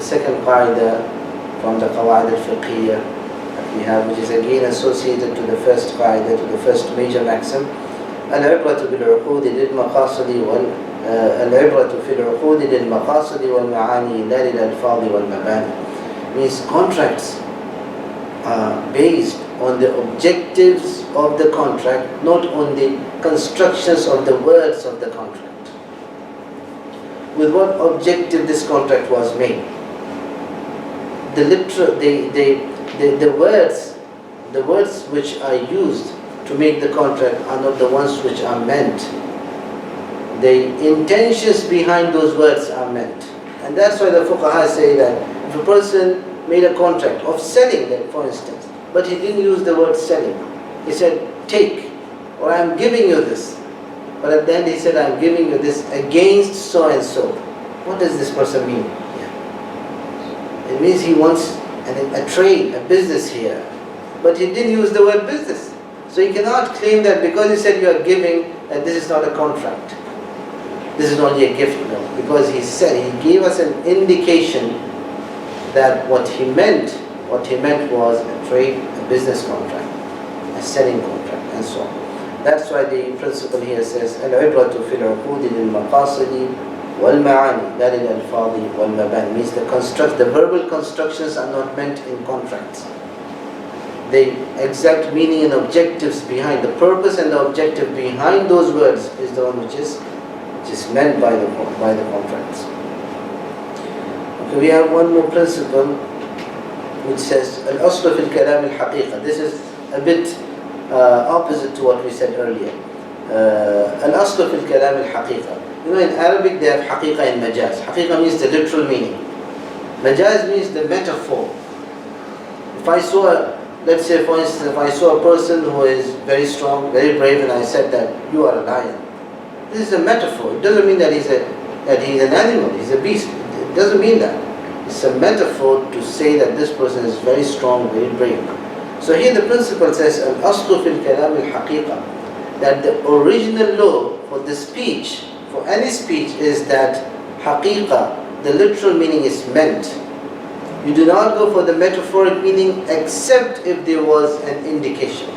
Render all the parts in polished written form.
second qaida from the qawaid al-fiqhiyya that we have, which is again associated to the first qaida, to the first major maxim. العبرة بالعقود للمقاصد العبرة في العقود للمقاصد والمعاني لا للألفاظ والمباني. Means contracts are based on the objectives of the contract, not on the constructions of the words of the contract. With what objective this contract was made? The words which are used to make the contract are not the ones which are meant. The intentions behind those words are meant. And that's why the fuqaha say that if a person made a contract of selling them, for instance, but he didn't use the word selling. He said, take, or I'm giving you this. But at the end he said, I'm giving you this against so and so. What does this person mean? It means he wants a trade, a business here. But he didn't use the word business. So he cannot claim that because he said you are giving, that this is not a contract. This is only a gift. No. Because he said, he gave us an indication that what he meant was a trade, a business contract, a selling contract, and so on. That's why the principle here says, العبرة في العقود للمقاصد والمعاني لا للألفاظ والمباني. Means the verbal constructions are not meant in contracts. The exact meaning and objectives behind, the purpose and the objective behind those words is the one which is meant by the contracts. Okay, we have one more principle which says al-aslu fil kalam al-haqiqa. This is a bit opposite to what we said earlier. Al-aslu fil kalam al-haqiqa. In Arabic they have haqiqa and majaz. Haqiqa means the literal meaning. Majaz means the metaphor. Let's say, for instance, if I saw a person who is very strong, very brave, and I said that you are a lion, this is a metaphor. It doesn't mean that he's an animal, he's a beast. It doesn't mean that. It's a metaphor to say that this person is very strong, very brave. So here the principle says, al-aslu fil kalam al-haqiqa, that the original law for the speech, for any speech, is that haqiqa, the literal meaning is meant. You do not go for the metaphoric meaning except if there was an indication.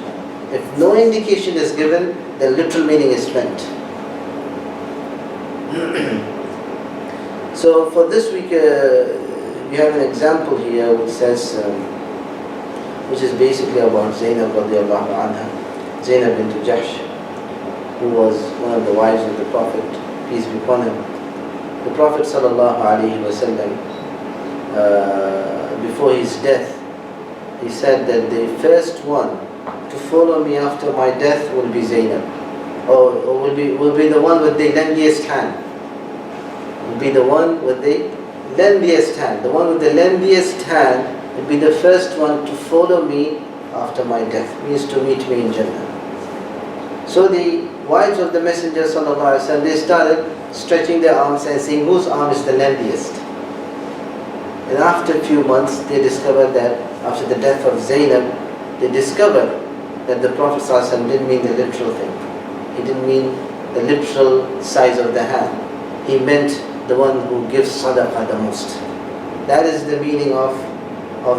If no indication is given, the literal meaning is meant. So for this week, we have an example here which says, which is basically about Zainab radiallahu anha, Zainab bint Jahsh, who was one of the wives of the Prophet, peace be upon him. The Prophet sallallahu alaihi wasallam, before his death, he said that the first one to follow me after my death will be Zainab, or will be the one with the lengthiest hand. Will be the one with the lengthiest hand. The one with the lengthiest hand will be the first one to follow me after my death. Means to meet me in Jannah. So the wives of the Messenger sallallahu alaihi wasallam, they started stretching their arms and saying, whose arm is the lengthiest? And after a few months, they discovered that after the death of Zainab, they discovered that the Prophet ﷺ didn't mean the literal thing. He didn't mean the literal size of the hand. He meant the one who gives sadaqah the most. That is the meaning of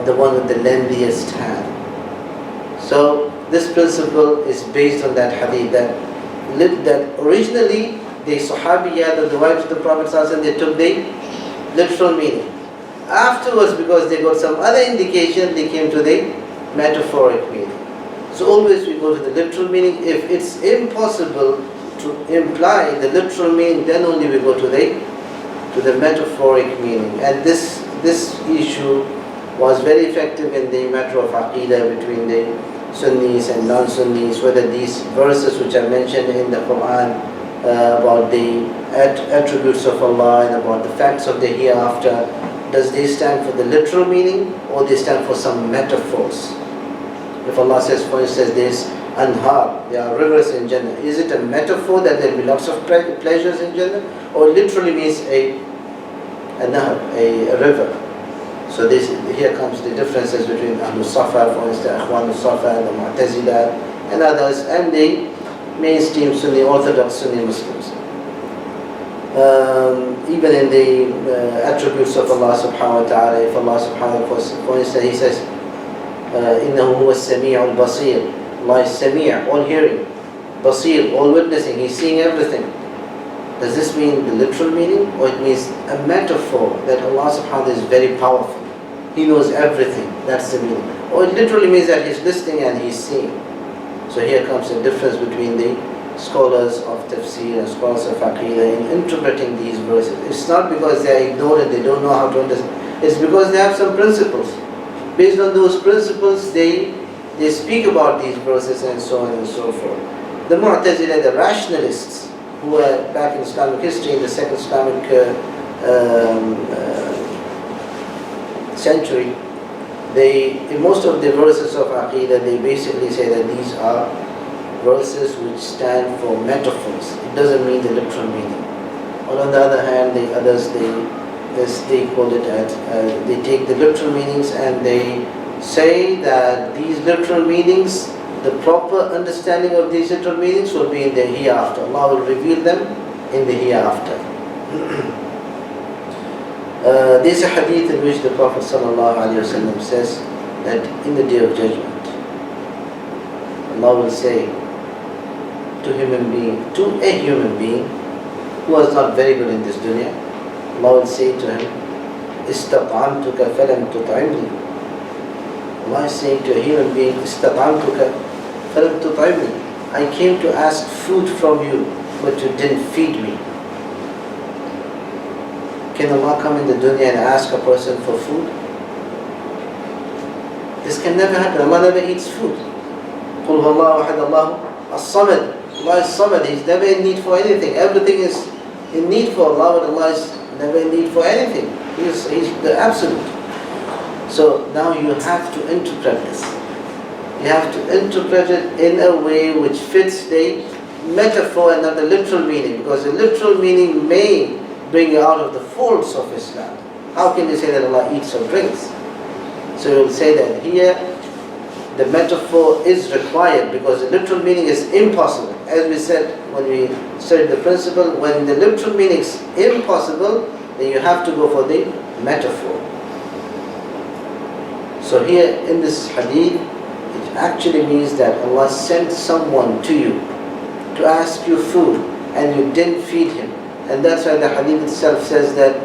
the one with the lengthiest hand. So this principle is based on that hadith, that originally the Sahabiyat or the wives of the Prophet ﷺ, they took the literal meaning. Afterwards, because they got some other indication, they came to the metaphoric meaning. So always we go to the literal meaning. If it's impossible to imply the literal meaning, then only we go to the metaphoric meaning. And this issue was very effective in the matter of aqidah between the Sunnis and non-Sunnis, whether these verses which are mentioned in the Quran about the attributes of Allah and about the facts of the hereafter, does they stand for the literal meaning or they stand for some metaphors? If Allah says, for instance, there's anhar, there are rivers in Jannah, is it a metaphor that there will be lots of pleasures in Jannah, or literally means a nahar, a river? So here comes the differences between Ahlul Safa, for instance, Akhwanul Safa, the Mu'tazila, and others, and the mainstream Sunni, Orthodox Sunni Muslims. Even in the attributes of Allah subhanahu wa ta'ala, if Allah subhanahu wa ta'ala, for instance, He says, إِنَّهُ هُوَ السَّمِيعُ الْبَصِيرُ, Allah is Sami', all hearing, Basir, all witnessing, He's seeing everything. Does this mean the literal meaning, or it means a metaphor that Allah subhanahu wa ta'ala is very powerful? He knows everything, that's the meaning. Or it literally means that He's listening and He's seeing. So here comes the difference between the scholars of tafsir and scholars of aqidah in interpreting these verses. It's not because they are ignorant, they don't know how to understand. It's because they have some principles. Based on those principles, they speak about these verses and so on and so forth. The Mu'tazila, the rationalists, who were back in Islamic history in the second Islamic century, in most of the verses of aqidah, they basically say that these are verses which stand for metaphors. It doesn't mean the literal meaning. Or on the other hand, the others, they quote it as, they take the literal meanings and they say that these literal meanings, the proper understanding of these literal meanings will be in the hereafter. Allah will reveal them in the hereafter. There's a hadith in which the Prophet ﷺ says that in the Day of Judgment, Allah will say to a human being who was not very good in this dunya, Allah will say to him, إِسْتَطْعَمْتُكَ فَلَمْ تُطْعِمْنِي. Allah is saying to a human being, إِسْتَطْعَمْتُكَ فَلَمْ تُطْعِمْنِي. I came to ask food from you, but you didn't feed me. Can Allah come in the dunya and ask a person for food? This can never happen. Allah never eats food. قُلْ هُوَ اللَّهُ أَحَدُ اللَّهُ الصَّمَدُ. Allah is Samad. He's never in need for anything. Everything is in need for Allah, but Allah is never in need for anything. He's the absolute. So now you have to interpret this. You have to interpret it in a way which fits the metaphor and not the literal meaning, because the literal meaning may bring you out of the folds of Islam. How can you say that Allah eats or drinks? So you will say that here the metaphor is required because the literal meaning is impossible. As we said when we studied the principle, when the literal meaning is impossible, then you have to go for the metaphor. So here in this hadith, it actually means that Allah sent someone to you to ask you food and you didn't feed him. And that's why the hadith itself says that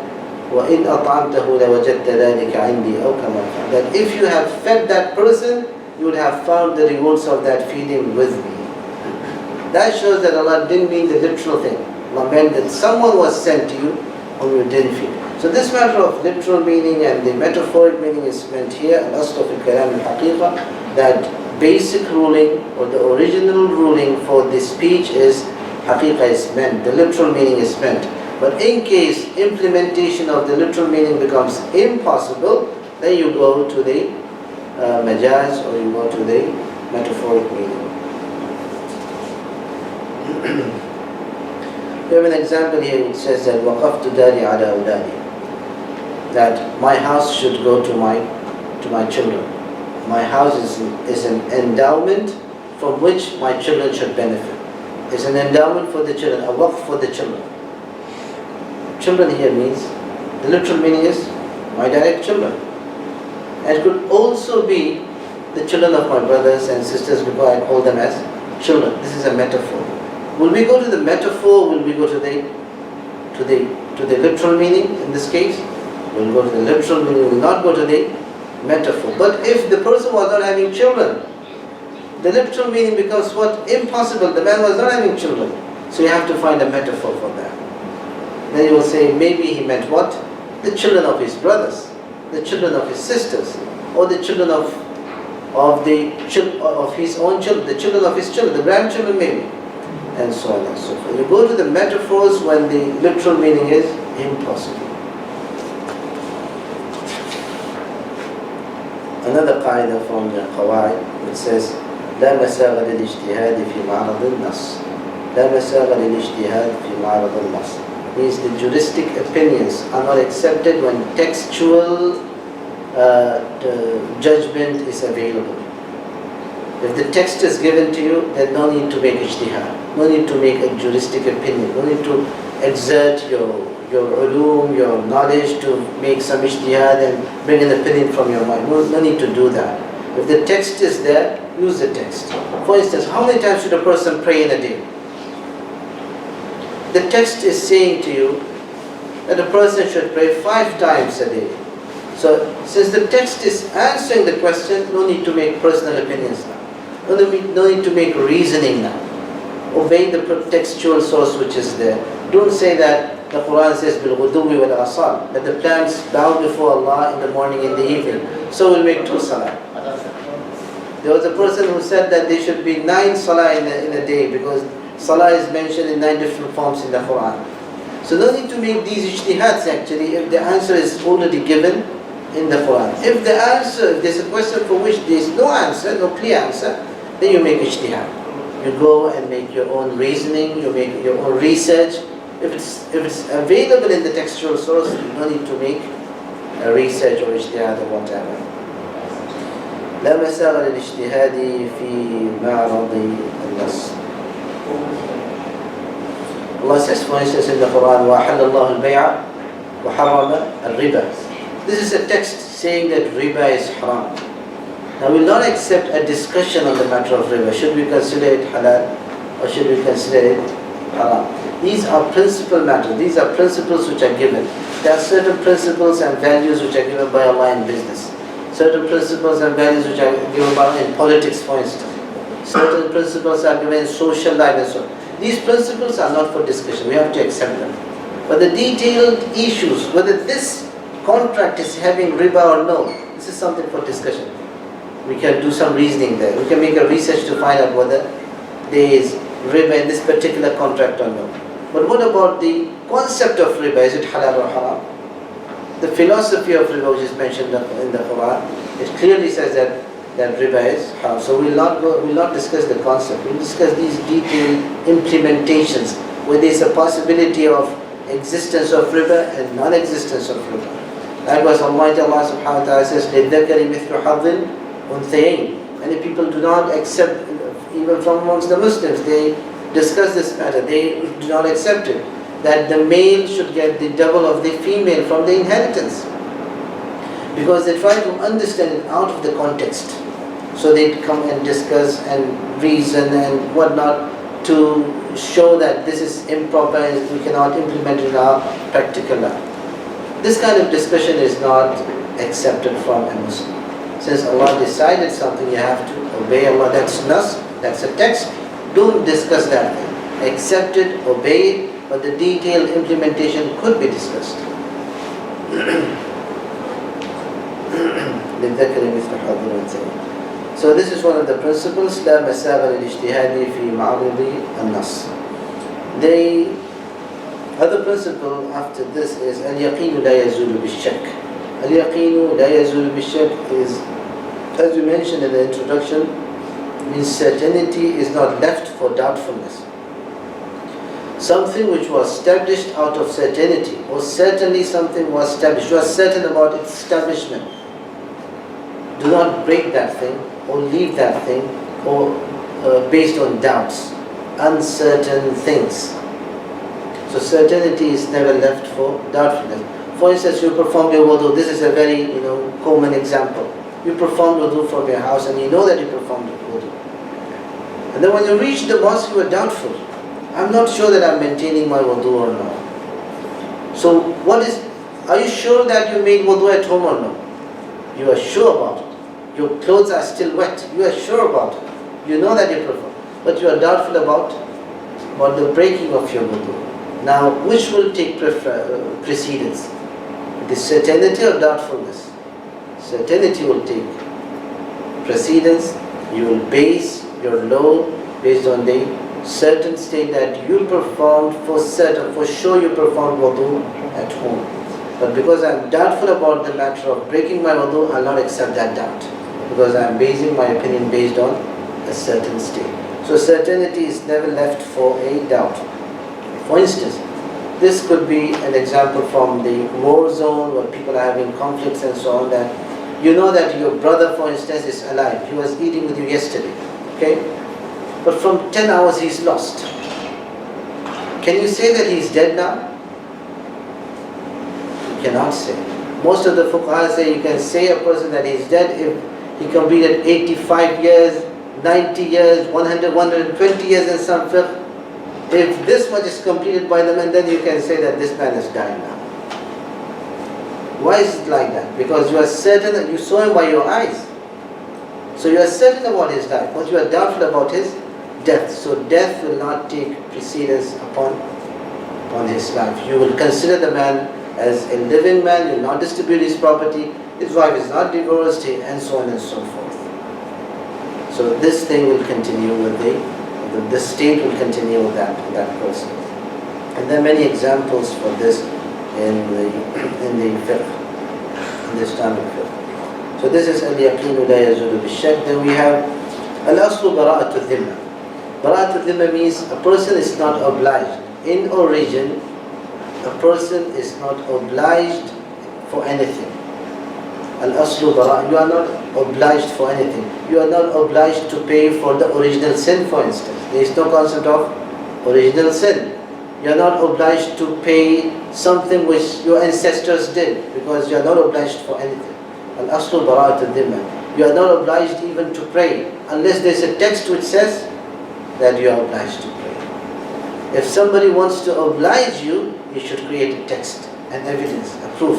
وَإِنْ أَطْعَمْتَهُ لَوَجَدْتَ ذَلِكَ عِنْدِي أَوْ كَمَا قَالَ. That if you have fed that person, you would have found the rewards of that feeding with me. That shows that Allah didn't mean the literal thing. Allah meant that someone was sent to you whom you didn't feed. So this matter of literal meaning and the metaphoric meaning is meant here, al-asl fi al-kalam al-haqiqa, that basic ruling or the original ruling for this speech is haqiqa is meant, the literal meaning is meant. But in case implementation of the literal meaning becomes impossible, then you go to the majaz or you go to the metaphoric meaning. We have an example here which says that وَقَفْتُ دَارِي عَلَى أَوْلَادِي, that my house should go to my children. My house is an endowment from which my children should benefit. It's an endowment for the children, a waqf for the children. Children here means, the literal meaning is my direct children. And it could also be the children of my brothers and sisters because I call them as children. This is a metaphor. Will we go to the metaphor? Will we go to the literal meaning in this case? We'll go to the literal meaning. We will not go to the metaphor. But if the person was not having children, the literal meaning becomes what? Impossible. The man was not having children. So you have to find a metaphor for that. Then you will say maybe he meant what? The children of his brothers, the children of his sisters, or the children of his own children, the children of his children, the grandchildren maybe, and so on and so forth. You go to the metaphors when the literal meaning is impossible. Another qaida from the qawaid which says لا مساغ للاجتهاد في معرض النص. لا مساغ للاجتهاد في معرض النص means the juristic opinions are not accepted when textual judgment is available. If the text is given to you, there's no need to make ijtihad. No need to make a juristic opinion. No need to exert your ulum, your knowledge to make some ijtihad and bring an opinion from your mind. No need to do that. If the text is there, use the text. For instance, how many times should a person pray in a day? The text is saying to you that a person should pray 5 times a day. So, since the text is answering the question, no need to make personal opinions now. No need to make reasoning now. Obey the textual source which is there. Don't say that the Quran says bil-ghuduwi wal-asal, that the plants bow before Allah in the morning and the evening. So we'll make 2 salah. There was a person who said that there should be 9 salah in a day because salah is mentioned in 9 different forms in the Quran. So no need to make these ijtihads actually if the answer is already given in the Quran. If there's a question for which there is no answer, no clear answer, then you make ijtihad. You go and make your own reasoning, you make your own research. If it's available in the textual source, you don't need to make a research or ijtihad or whatever. لا مساغ للاجتهاد في معرض النص. Allah says, for instance, in the Quran, وَأَحَلَّ اللَّهُ الْبَيْعَ وَحَرَّمَ الرِّبَى. This is a text saying that riba is haram. Now we will not accept a discussion on the matter of riba. Should we consider it halal or should we consider it haram? These are principal matters. These are principles which are given. There are certain principles and values which are given by Allah in business. Certain principles and values which are given by Allah in politics, for instance. Certain principles are given in social life and so on. These principles are not for discussion. We have to accept them. But the detailed issues, whether this contract is having riba or no, this is something for discussion. We can do some reasoning there. We can make a research to find out whether there is riba in this particular contract or no. But what about the concept of riba? Is it halal or haram? The philosophy of riba, which is mentioned in the Quran, it clearly says that riba is haram. So we will not discuss the concept. We will discuss these detailed implementations where there is a possibility of existence of riba and non-existence of riba. Likewise, Almighty Allah subhanahu wa ta'ala says, لِلذَّكَرِ مِثْلُ حَظِّ الْأُنْثَيَيْنِ. Many people do not accept, even from amongst the Muslims, they discuss this matter, they do not accept it, that the male should get the double of the female from the inheritance. Because they try to understand it out of the context. So they come and discuss and reason and whatnot to show that this is improper and we cannot implement it in our practical life. This kind of discussion is not accepted from a Muslim. Since Allah decided something, you have to obey Allah. That's nas, that's a text. Don't discuss that thing. Accept it, obey it, but the detailed implementation could be discussed. So this is one of the principles. لا مساغ للاجتهاد في معرض النص. The other principle after this is اليقين لا يزول بالشك. اليقين لا يزول بالشك is, as we mentioned in the introduction, means certainty is not left for doubtfulness. Something which was established out of certainty, or certainly something was established, you are certain about its establishment. Do not break that thing or leave that thing or based on doubts, uncertain things. So certainty is never left for doubtfulness. For instance, you perform your wudu. This is a very common example. You perform wudu from your house and you know that you performed wudu. And then when you reach the mosque, you are doubtful. I'm not sure that I'm maintaining my wudu or not. So are you sure that you made wudu at home or no? You are sure about it. Your clothes are still wet. You are sure about it. You know that you perform. But you are doubtful about the breaking of your wudu. Now, which will take precedence? The certainty or doubtfulness? Certainty will take precedence. You will base your law based on the certain state that you performed for sure you performed wudu at home. But because I am doubtful about the matter of breaking my wudu, I will not accept that doubt. Because I am basing my opinion based on a certain state. So certainty is never left for a doubt. For instance, this could be an example from the war zone where people are having conflicts and so on, that you know that your brother, for instance, is alive. He was eating with you yesterday. Okay? But from 10 hours he's lost. Can you say that he's dead now? You cannot say. Most of the fuqaha say you can say a person that he's dead if he completed 85 years, 90 years, 100, 120 years in some fiqh. If this much is completed by the man, then you can say that this man is dying now. Why is it like that? Because you are certain that you saw him by your eyes. So you are certain about his life, but you are doubtful about his death. So death will not take precedence upon his life. You will consider the man as a living man, you will not distribute his property, his wife is not divorced, and so on and so forth. So this thing will continue with the state will continue with that person. And there are many examples for this in the fiqh, in the Islamic fiqh. So this is al-yaqeen la yazulu bil-shak. Then we have al-aslu bara'atu dhimma. Bara'atu dhimma means a person is not obliged. In origin, a person is not obliged for anything. Al-aslu bara', you are not obliged for anything. You are not obliged to pay for the original sin, for instance. There is no concept of original sin. You are not obliged to pay something which your ancestors did, because you are not obliged for anything. Al-aslu bara'atu dhimma. You are not obliged even to pray, unless there is a text which says that you are obliged to pray. If somebody wants to oblige you, you should create a text, an evidence, a proof.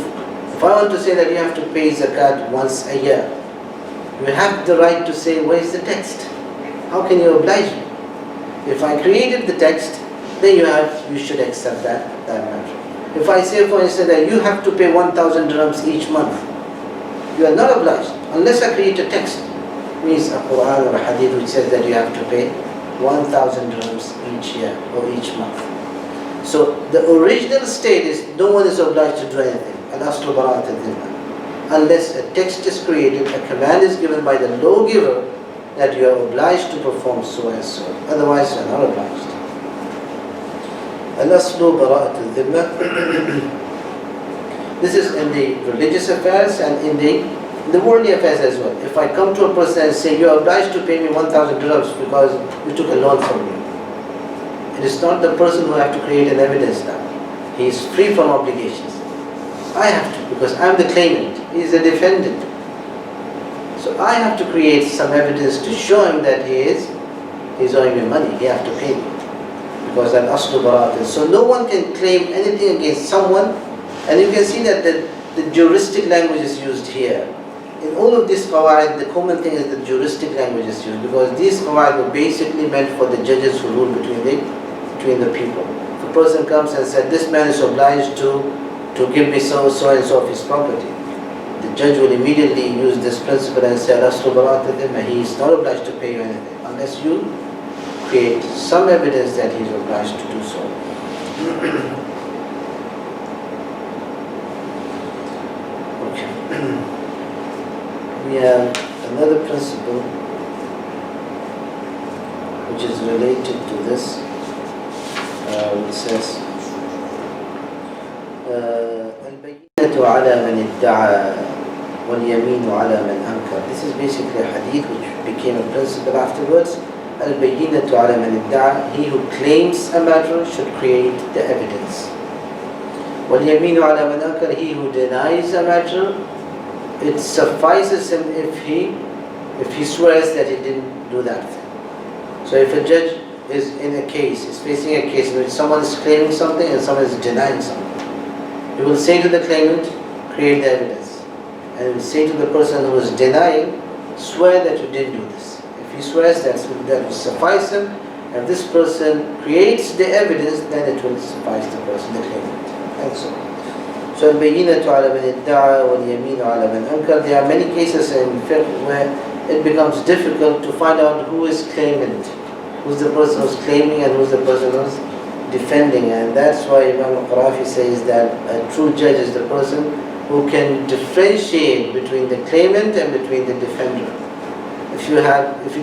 If I want to say that you have to pay zakat once a year, you have the right to say, where is the text? How can you oblige me? If I created the text, then you should accept that matter. If I say, for instance, that you have to pay 1,000 dirhams each month, you are not obliged, unless I create a text. It means a Quran or a Hadith which says that you have to pay 1,000 dirhams each year or each month. So the original state is no one is obliged to do anything. Al-aslu bara'atu dhimma. Unless a text is created, a command is given by the lawgiver that you are obliged to perform so and so. Otherwise you are not obliged. Al-aslu bara'atu dhimma. This is in the religious affairs and in the worldly affairs as well. If I come to a person and say, you are obliged to pay me 1,000 dirhams because you took a loan from me, it is not the person who have to create an evidence now. He is free from obligations. I have to, because I am the claimant. He is the defendant. So I have to create some evidence to show him that he is owing me money. He have to pay me, because that aslu bara'at. So no one can claim anything against someone, and you can see that the juristic language is used here. In all of these qawaid, the common thing is the juristic language is used, because these qawaid were basically meant for the judges who rule between the people. If a person comes and said, this man is obliged to give me so and so of his property, the judge will immediately use this principle and say, he is not obliged to pay you anything, unless you create some evidence that he is obliged to do so. Okay. We have another principle which is related to this, which says البينة على من ادعى واليمين على من أنكر. This is basically a hadith which became a principle afterwards. البينة على من ادعى, he who claims a matter should create the evidence. واليمين على من أنكر, he who denies a matter, it suffices him if he swears that he didn't do that thing. So if a judge is in a case, is facing a case in which someone is claiming something and someone is denying something, he will say to the claimant, create the evidence. And he will say to the person who is denying, swear that you didn't do this. If he swears, that will suffice him. If this person creates the evidence, then it will suffice the person, the claimant. And so on. So البينة على من ادعى واليمين على من أنكر. There are many cases in fiqh where it becomes difficult to find out who is claimant, who's the person who's claiming and who's the person who's defending. And that's why Imam Qarafi says that a true judge is the person who can differentiate between the claimant and between the defender. If you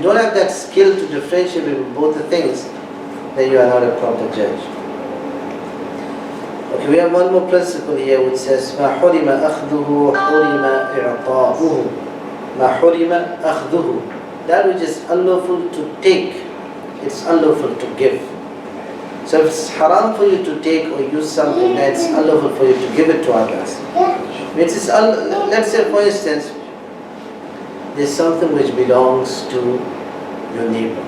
don't have that skill to differentiate between both the things, then you are not a proper judge. Okay, we have one more principle here which says ما حرم أخذه حرم إعطاؤه. ما حرم أخذه. That which is unlawful to take, it's unlawful to give. So if it's haram for you to take or use something, then it's unlawful for you to give it to others. Let's say for instance, there's something which belongs to your neighbor.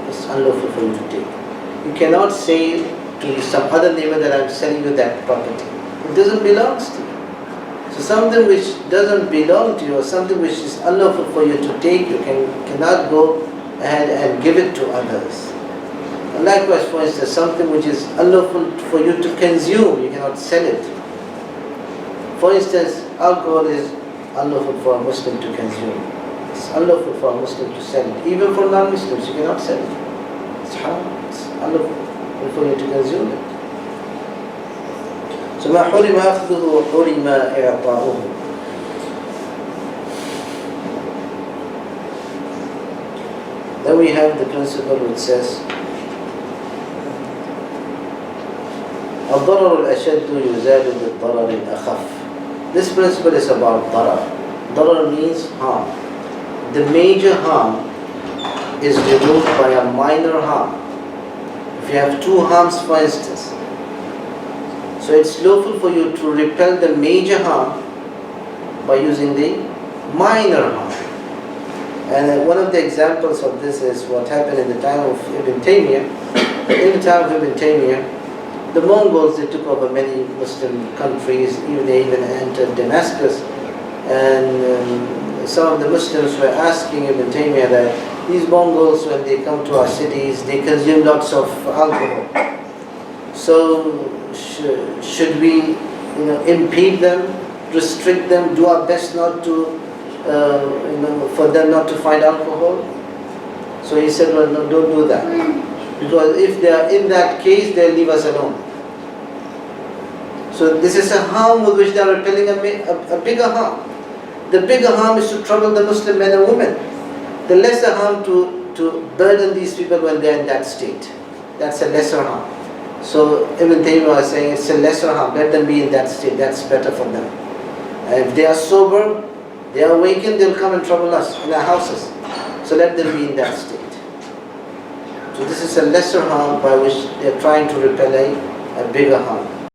It's unlawful for you to take. You cannot say to some other neighbor that I'm selling you that property. It doesn't belong to you. So something which doesn't belong to you, or something which is unlawful for you to take, you cannot go ahead and give it to others. And likewise, for instance, something which is unlawful for you to consume, you cannot sell it. For instance, alcohol is unlawful for a Muslim to consume. It's unlawful for a Muslim to sell it. Even for non-Muslims, you cannot sell it. It's haram. It's unlawful for you to consume it. So ما حرم أخذه وحرم إعطاؤه. Then we have the principle which says الضرر الأشد يزال بالضرر الأخف. This principle is about darar. Darar means harm. The major harm is removed by a minor harm. If you have two harms, for instance, so it's lawful for you to repel the major harm by using the minor harm. And one of the examples of this is what happened in the time of Ibn Taymiyyah. In the time of Ibn Taymiyyah, the Mongols, they took over many Muslim countries, they even entered Damascus, and some of the Muslims were asking Ibn Taymiyyah that these Mongols, when they come to our cities, they consume lots of alcohol. So should we impede them, restrict them, do our best not to, for them not to find alcohol? So he said, well, no, don't do that. Because if they are in that case, they'll leave us alone. So this is a harm with which they are repelling a bigger harm. The bigger harm is to trouble the Muslim men and women. The lesser harm to burden these people when they are in that state. That's a lesser harm. So Ibn Taymiyyah was saying it's a lesser harm. Let them be in that state. That's better for them. And if they are sober, they are awakened, they'll come and trouble us in our houses. So let them be in that state. So this is a lesser harm by which they are trying to repel a bigger harm.